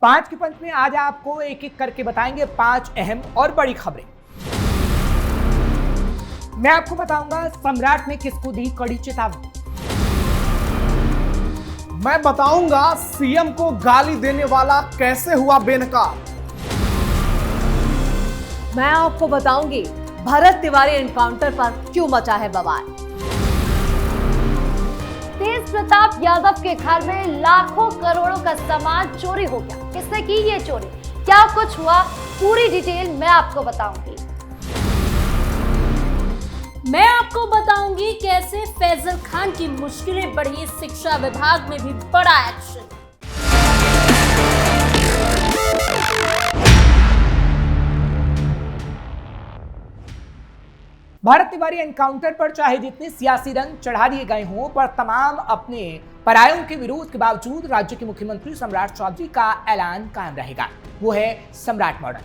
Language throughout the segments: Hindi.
पांच के पंच में आज आपको एक एक करके बताएंगे 5 अहम और बड़ी खबरें। मैं आपको बताऊंगा सम्राट ने किसको दी कड़ी चेतावनी। मैं बताऊंगा सीएम को गाली देने वाला कैसे हुआ बेनकाब। मैं आपको बताऊंगी भरत तिवारी एनकाउंटर पर क्यों मचा है बवाल। तेज प्रताप यादव के घर में लाखों करोड़ों का सामान चोरी हो गया। किसने की ये चोरी, क्या कुछ हुआ, पूरी डिटेल मैं आपको बताऊंगी। मैं आपको बताऊंगी कैसे फैजल खान की मुश्किलें बढ़ी, शिक्षा विभाग में भी बड़ा एक्शन। भारत तिवारी एनकाउंटर पर चाहे जितने सियासी रंग चढ़ा दिए गए हों, पर तमाम अपने परायों के विरोध के बावजूद राज्य के मुख्यमंत्री सम्राट चौधरी का ऐलान कायम रहेगा। वो है सम्राट मॉडल।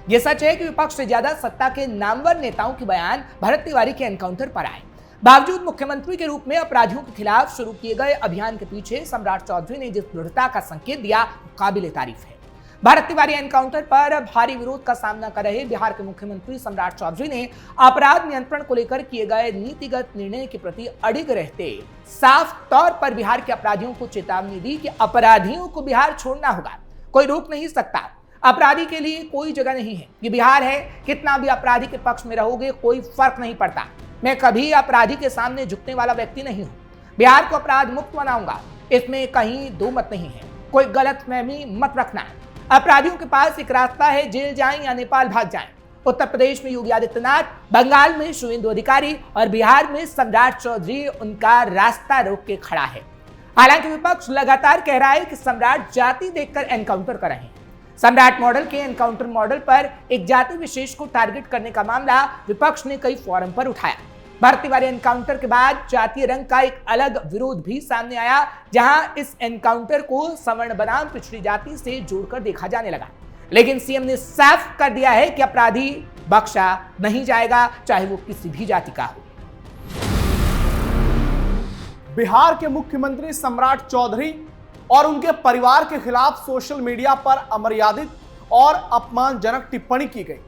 ये सच है कि विपक्ष से ज्यादा सत्ता के नामवर नेताओं के बयान भरत तिवारी के एनकाउंटर पर आए। बावजूद मुख्यमंत्री के रूप में अपराधियों के खिलाफ शुरू किए गए अभियान के पीछे सम्राट चौधरी ने जिस दृढ़ता का संकेत दिया, काबिले तारीफ है। भारत तिवारी एनकाउंटर पर भारी विरोध का सामना कर रहे बिहार के मुख्यमंत्री सम्राट चौधरी ने अपराध नियंत्रण को लेकर किए गए नीतिगत निर्णय के प्रति अडिग रहते साफ तौर पर बिहार के अपराधियों को चेतावनी दी कि अपराधियों को बिहार छोड़ना होगा, कोई रोक नहीं सकता। अपराधी के लिए कोई जगह नहीं है, ये बिहार है। कितना भी अपराधी के पक्ष में रहोगे कोई फर्क नहीं पड़ता। मैं कभी अपराधी के सामने झुकने वाला व्यक्ति नहीं हूँ। बिहार को अपराध मुक्त बनाऊंगा, इसमें कहीं दो मत नहीं है। कोई गलतफहमी मत रखना। अपराधियों के पास एक रास्ता है, जेल जाएं या नेपाल भाग जाएं। उत्तर प्रदेश में योगी आदित्यनाथ, बंगाल में शुवेंदु अधिकारी और बिहार में सम्राट चौधरी उनका रास्ता रोक के खड़ा है। हालांकि विपक्ष लगातार कह रहा है कि सम्राट जाति देखकर एनकाउंटर कर रहे हैं। सम्राट मॉडल के एनकाउंटर मॉडल पर एक जाति विशेष को टारगेट करने का मामला विपक्ष ने कई फोरम पर उठाया। भारत तिवारी एनकाउंटर के बाद जातीय रंग का एक अलग विरोध भी सामने आया, जहां इस एनकाउंटर को सवर्ण बनाम पिछड़ी जाति से जोड़कर देखा जाने लगा। लेकिन सीएम ने साफ कर दिया है कि अपराधी बख्शा नहीं जाएगा, चाहे वो किसी भी जाति का हो। बिहार के मुख्यमंत्री सम्राट चौधरी और उनके परिवार के खिलाफ सोशल मीडिया पर अमर्यादित और अपमानजनक टिप्पणी की गई।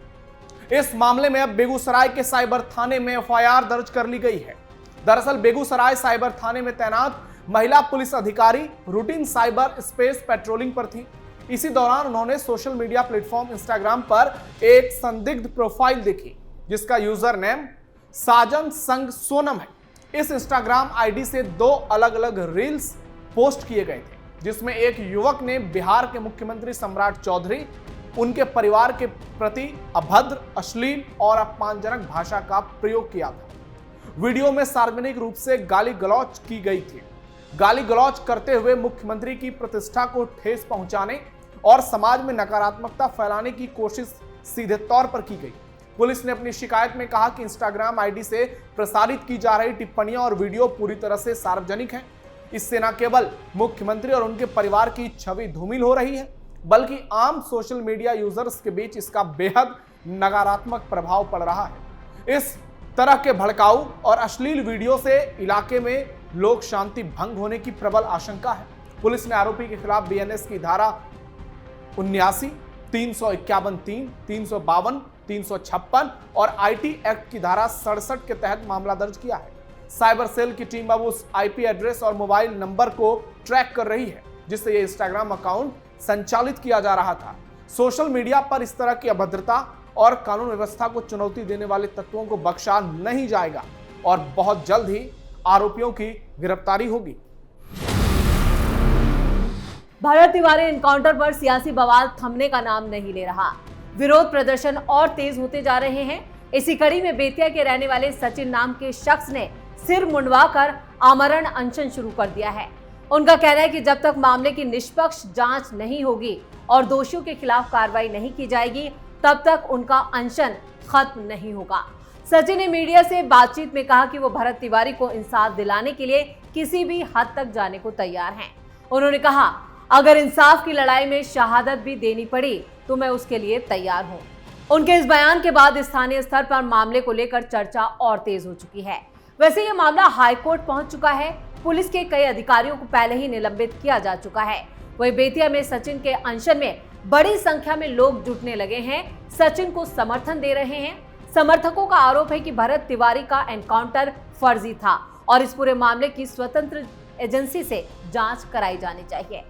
इस मामले में अब बेगूसराय के साइबर थाने में एफआईआर दर्ज कर ली गई है। दरअसल बेगूसराय साइबर थाने में तैनात महिला पुलिस अधिकारी रूटीन साइबर स्पेस पेट्रोलिंग पर थी। इसी दौरान उन्होंने सोशल मीडिया प्लेटफॉर्म इंस्टाग्राम पर एक संदिग्ध प्रोफाइल देखी, जिसका यूजर नेम साजन संग सोनम है। इस इंस्टाग्राम आईडी से 2 अलग अलग रील्स पोस्ट किए गए थे, जिसमें एक युवक ने बिहार के मुख्यमंत्री सम्राट चौधरी, उनके परिवार के प्रति अभद्र, अश्लील और अपमानजनक भाषा का प्रयोग किया था। वीडियो में सार्वजनिक रूप से गाली गलौज की गई थी। गाली गलौज करते हुए मुख्यमंत्री की प्रतिष्ठा को ठेस पहुंचाने और समाज में नकारात्मकता फैलाने की कोशिश सीधे तौर पर की गई। पुलिस ने अपनी शिकायत में कहा कि इंस्टाग्राम आईडी से प्रसारित की जा रही टिप्पणियां और वीडियो पूरी तरह से सार्वजनिक है। इससे न केवल मुख्यमंत्री और उनके परिवार की छवि धूमिल हो रही है, बल्कि आम सोशल मीडिया यूजर्स के बीच इसका बेहद नकारात्मक प्रभाव पड़ रहा है। इस तरह के भड़काऊ और अश्लील वीडियो से इलाके में लोक शांति भंग होने की प्रबल आशंका है। पुलिस ने आरोपी के खिलाफ बीएनएस की धारा 79, 351(3), 352, 356 और आईटी एक्ट की धारा 67 के तहत मामला दर्ज किया है। साइबर सेल की टीम अब उस आईपी एड्रेस और मोबाइल नंबर को ट्रैक कर रही है, जिससे यह इंस्टाग्राम अकाउंट संचालित किया जा रहा था। सोशल मीडिया पर इस तरह की अभद्रता और कानून व्यवस्था को चुनौती देने वाले तत्वों को बख्शा नहीं जाएगा और बहुत जल्द ही आरोपियों की गिरफ्तारी होगी। भरत तिवारी एनकाउंटर पर सियासी बवाल थमने का नाम नहीं ले रहा। विरोध प्रदर्शन और तेज होते जा रहे हैं। इसी कड़ी में बेतिया के रहने वाले सचिन नाम के शख्स ने सिर मुंडवाकर आमरण अनशन शुरू कर दिया है। उनका कहना है कि जब तक मामले की निष्पक्ष जांच नहीं होगी और दोषियों के खिलाफ कार्रवाई नहीं की जाएगी, तब तक उनका अनशन खत्म नहीं होगा। सचिन ने मीडिया से बातचीत में कहा कि वो भरत तिवारी को इंसाफ दिलाने के लिए किसी भी हद तक जाने को तैयार हैं। उन्होंने कहा, अगर इंसाफ की लड़ाई में शहादत भी देनी पड़ी तो मैं उसके लिए तैयार हूँ। उनके इस बयान के बाद स्थानीय स्तर पर मामले को लेकर चर्चा और तेज हो चुकी है। वैसे ये मामला हाईकोर्ट पहुंच चुका है। पुलिस के कई अधिकारियों को पहले ही निलंबित किया जा चुका है। वहीं बेतिया में सचिन के अनशन में बड़ी संख्या में लोग जुटने लगे हैं, सचिन को समर्थन दे रहे हैं। समर्थकों का आरोप है कि भरत तिवारी का एनकाउंटर फर्जी था और इस पूरे मामले की स्वतंत्र एजेंसी से जांच कराई जानी चाहिए।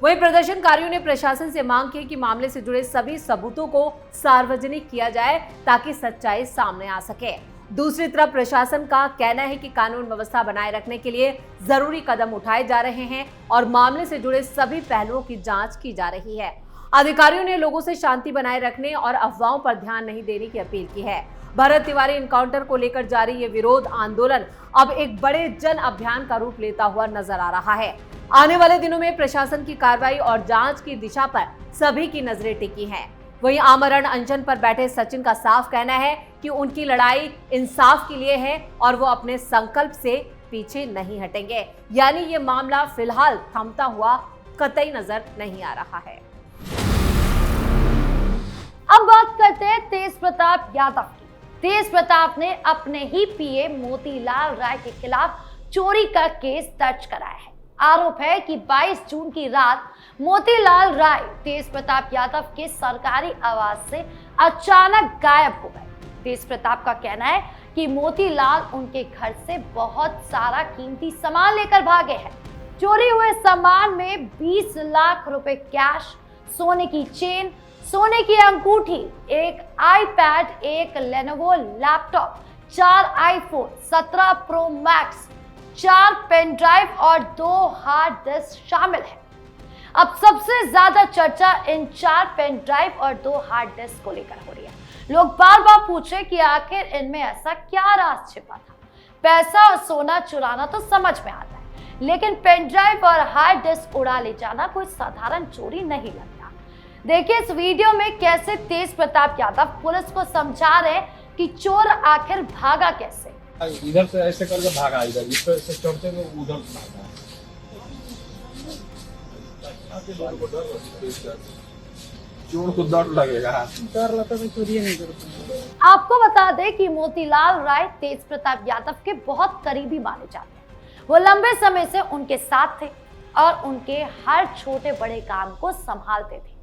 वहीं प्रदर्शनकारियों ने प्रशासन से मांग की कि मामले से जुड़े सभी सबूतों को सार्वजनिक किया जाए ताकि सच्चाई सामने आ सके। दूसरी तरफ प्रशासन का कहना है कि कानून व्यवस्था बनाए रखने के लिए जरूरी कदम उठाए जा रहे हैं और मामले से जुड़े सभी पहलुओं की जांच की जा रही है। अधिकारियों ने लोगों से शांति बनाए रखने और अफवाहों पर ध्यान नहीं देने की अपील की है। भरत तिवारी एनकाउंटर को लेकर जारी ये विरोध आंदोलन अब एक बड़े जन अभियान का रूप लेता हुआ नजर आ रहा है। आने वाले दिनों में प्रशासन की कार्रवाई और जांच की दिशा पर सभी की नजरें टिकी हैं। वहीं आमरण अनशन पर बैठे सचिन का साफ कहना है कि उनकी लड़ाई इंसाफ के लिए है और वो अपने संकल्प से पीछे नहीं हटेंगे। यानी ये मामला फिलहाल थमता हुआ कतई नजर नहीं आ रहा है। अब बात करते हैं तेज प्रताप यादव की। तेज प्रताप ने अपने ही पीए मोतीलाल राय के खिलाफ चोरी का केस दर्ज कराया है। आरोप है कि 22 जून की रात मोतीलाल राय तेज प्रताप यादव के सरकारी आवास से अचानक गायब हो गए। तेज प्रताप का कहना है कि मोतीलाल उनके घर से बहुत सारा कीमती सामान लेकर भागे हैं। चोरी हुए सामान में 20 लाख रुपए कैश, सोने की चेन, सोने की अंगूठी, एक आईपैड, एक Lenovo laptop, 4 iPhone 17 pro max, 4 pen drive और 2 हार्ड डिस्क शामिल है। अब सबसे ज्यादा चर्चा इन 4 पेन ड्राइव और 2 हार्ड डिस्क को लेकर हो रही है। लोग बार बार पूछ रहे कि आखिर इनमें ऐसा क्या राज छिपा था। पैसा और सोना चुराना तो समझ में आता है, लेकिन पेन ड्राइव और हार्ड डिस्क उड़ा ले जाना कोई साधारण चोरी नहीं लगता। देखिए इस वीडियो में कैसे तेज प्रताप यादव पुलिस को समझा रहे कि चोर आखिर भागा कैसे। इधर से ऐसे करके भागा, इधर इस पे से चढ़ते हुए उधर भागा। चोर को डर लगेगा, डर लगता है चोरी नहीं करता। आपको बता दें कि मोतीलाल राय तेज प्रताप यादव के बहुत करीबी माने जाते हैं। वो लंबे समय से उनके साथ थे और उनके हर छोटे बड़े काम को संभालते थे।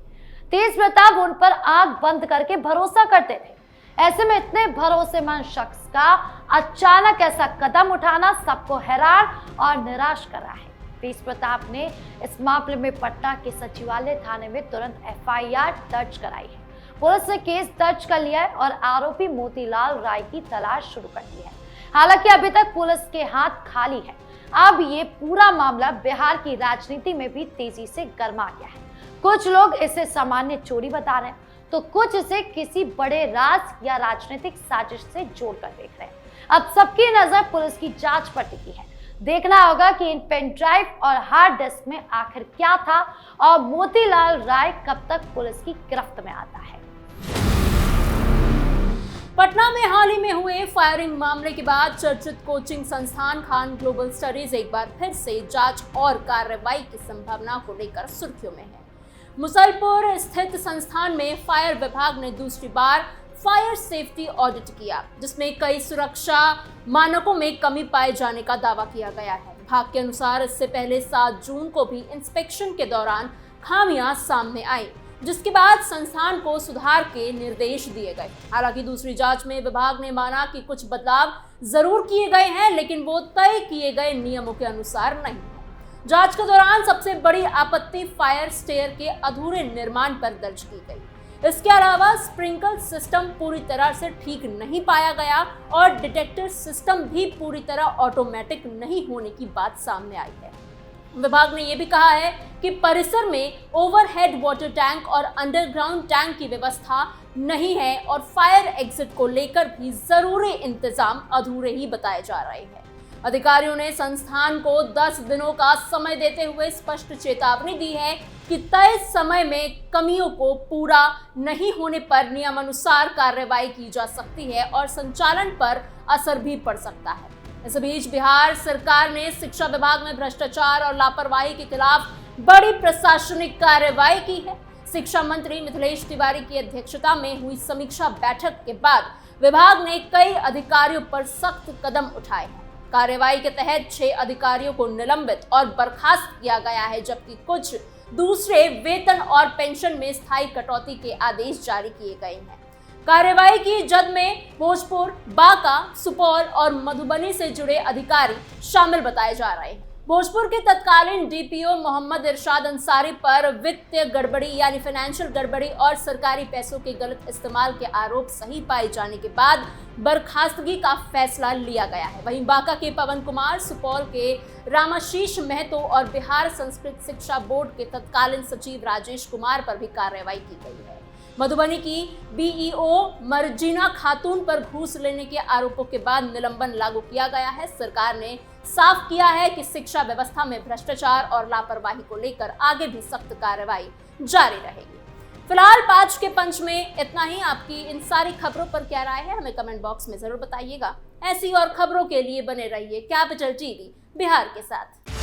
तेज प्रताप उन पर आंख बंद करके भरोसा करते थे। ऐसे में इतने भरोसेमंद शख्स का अचानक ऐसा कदम उठाना सबको हैरान और निराश कर रहा है। तेज प्रताप ने इस मामले में पटना के सचिवालय थाने में तुरंत एफआईआर दर्ज कराई है। पुलिस ने केस दर्ज कर लिया है और आरोपी मोतीलाल राय की तलाश शुरू कर दी है। हालांकि अभी तक पुलिस के हाथ खाली है। अब ये पूरा मामला बिहार की राजनीति में भी तेजी से गर्मा गया है। कुछ लोग इसे सामान्य चोरी बता रहे हैं, तो कुछ इसे किसी बड़े राज या राजनीतिक साजिश से जोड़कर देख रहे हैं। अब सबकी नजर पुलिस की जांच पर टिकी है। देखना होगा कि इन पेन ड्राइव और हार्ड डिस्क में आखिर क्या था और मोतीलाल राय कब तक पुलिस की गिरफ्त में आता है। पटना में हाल ही में हुए फायरिंग मामले के बाद चर्चित कोचिंग संस्थान खान ग्लोबल स्टडीज एक बार फिर से जांच और कार्रवाई की संभावना को लेकर सुर्खियों में है। मुसलपुर स्थित संस्थान में फायर विभाग ने दूसरी बार फायर सेफ्टी ऑडिट किया, जिसमें कई सुरक्षा मानकों में कमी पाए जाने का दावा किया गया है। विभाग के अनुसार इससे पहले 7 जून को भी इंस्पेक्शन के दौरान खामियां सामने आई, जिसके बाद संस्थान को सुधार के निर्देश दिए गए। हालांकि दूसरी जांच में विभाग ने माना कि कुछ बदलाव जरूर किए गए हैं, लेकिन वो तय किए गए नियमों के अनुसार नहीं। जांच के दौरान सबसे बड़ी आपत्ति फायर स्टेयर के अधूरे निर्माण पर दर्ज की गई। इसके अलावा स्प्रिंकल सिस्टम पूरी तरह से ठीक नहीं पाया गया और डिटेक्टर सिस्टम भी पूरी तरह ऑटोमेटिक नहीं होने की बात सामने आई है। विभाग ने यह भी कहा है कि परिसर में ओवरहेड वाटर टैंक और अंडरग्राउंड टैंक की व्यवस्था नहीं है और फायर एग्जिट को लेकर भी जरूरी इंतजाम अधूरे ही बताए जा रहे हैं। अधिकारियों ने संस्थान को 10 दिनों का समय देते हुए स्पष्ट चेतावनी दी है कि तय समय में कमियों को पूरा नहीं होने पर नियमानुसार कार्रवाई की जा सकती है और संचालन पर असर भी पड़ सकता है। इस बीच बिहार सरकार ने शिक्षा विभाग में भ्रष्टाचार और लापरवाही के खिलाफ बड़ी प्रशासनिक कार्रवाई की है। शिक्षा मंत्री मिथिलेश तिवारी की अध्यक्षता में हुई समीक्षा बैठक के बाद विभाग ने कई अधिकारियों पर सख्त कदम उठाए हैं। कार्रवाई के तहत 6 अधिकारियों को निलंबित और बर्खास्त किया गया है, जबकि कुछ दूसरे वेतन और पेंशन में स्थायी कटौती के आदेश जारी किए गए हैं। कार्यवाही की जद में भोजपुर, बांका, सुपौल और मधुबनी से जुड़े अधिकारी शामिल बताए जा रहे हैं। भोजपुर के तत्कालीन डीपीओ मोहम्मद इरशाद अंसारी पर वित्तीय गड़बड़ी यानी फाइनेंशियल गड़बड़ी और सरकारी पैसों के गलत इस्तेमाल के आरोप सही पाए जाने के बाद बर्खास्तगी का फैसला लिया गया है। वहीं बांका के पवन कुमार, सुपौल के रामाशीष महतो और बिहार संस्कृत शिक्षा बोर्ड के तत्कालीन सचिव राजेश कुमार पर भी कार्रवाई की गई है। मधुबनी की बीईओ मर्जीना खातून पर घूस लेने के आरोपों के बाद निलंबन लागू किया गया है। सरकार ने साफ किया है कि शिक्षा व्यवस्था में भ्रष्टाचार और लापरवाही को लेकर आगे भी सख्त कार्रवाई जारी रहेगी। फिलहाल 5 के पंच में इतना ही। आपकी इन सारी खबरों पर क्या राय है, हमें कमेंट बॉक्स में जरूर बताइएगा। ऐसी और खबरों के लिए बने रहिए कैपिटल टीवी बिहार के साथ।